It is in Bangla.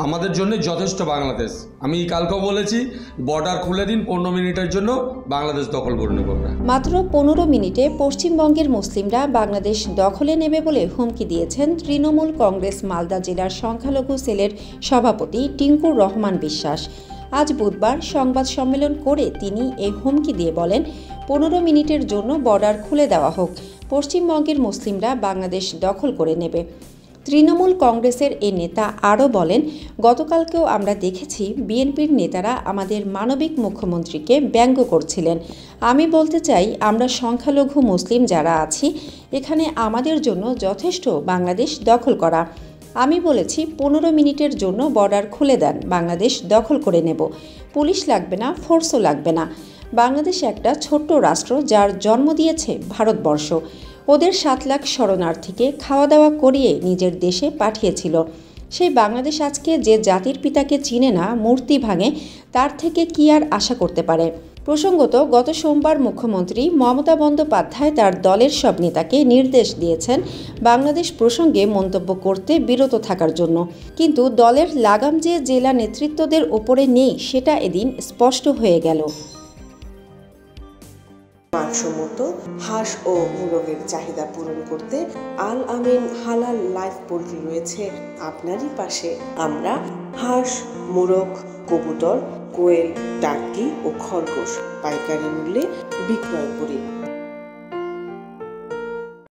আমাদের জন্য যথেষ্ট বাংলাদেশ। আমি কালকেও বলেছি, বর্ডার খুলে দিন, 15 মিনিটের জন্য বাংলাদেশ দখল করে নেব আমরা। মাত্র 15 মিনিটে পশ্চিমবঙ্গের মুসলিমরা বাংলাদেশ দখলে নেবে বলে হুমকি দিয়েছেন তৃণমূল কংগ্রেস মালদা জেলার সংখ্যালঘু সেলের সভাপতি টিঙ্কুর রহমান বিশ্বাস। আজ বুধবার সংবাদ সম্মেলন করে তিনি এই হুমকি দিয়ে বলেন, 15 মিনিটের জন্য বর্ডার খুলে দেওয়া হোক, পশ্চিমবঙ্গের মুসলিমরা বাংলাদেশ দখল করে নেবে। তৃণমূল কংগ্রেসের এই নেতা আরও বলেন, গতকালকেও আমরা দেখেছি বিএনপির নেতারা আমাদের মানবিক মুখ্যমন্ত্রীকে ব্যঙ্গ করছিলেন। আমি বলতে চাই, আমরা সংখ্যালঘু মুসলিম যারা আছি এখানে আমাদের জন্য যথেষ্ট বাংলাদেশ দখল করা। আমি বলেছি 15 মিনিটের জন্য বর্ডার খুলে দেন, বাংলাদেশ দখল করে নেব। পুলিশ লাগবে না, ফোর্সও লাগবে না। বাংলাদেশ একটা ছোট্ট রাষ্ট্র যার জন্ম দিয়েছে ভারতবর্ষ। ওদের 7 লাখ শরণার্থীকে খাওয়া দাওয়া করিয়ে নিজের দেশে পাঠিয়েছিল। সেই বাংলাদেশ আজকে যে জাতির পিতাকে চিনে না, মূর্তি ভাঙে, তার থেকে কি আর আশা করতে পারে? প্রসঙ্গত, গত সোমবার মুখ্যমন্ত্রী মমতা বন্দ্যোপাধ্যায় তার দলের সব নেতাকে নির্দেশ দিয়েছেন বাংলাদেশ প্রসঙ্গে মন্তব্য করতে বিরত থাকার জন্য। কিন্তু দলের লাগাম যে জেলা নেতৃত্বদের ওপরে নেই সেটা এদিন স্পষ্ট হয়ে গেল। মানসম্মত হাঁস ও মোরগের চাহিদা পূরণ করতে আল আমিন হালাল লাইভ পোল্ট্রি রয়েছে আপনারই পাশে। আমরা হাঁস, মোরগ, কবুতর, কোয়েল, টার্কি ও খরগোশ পাইকারি মূল্যে বিক্রয় করি।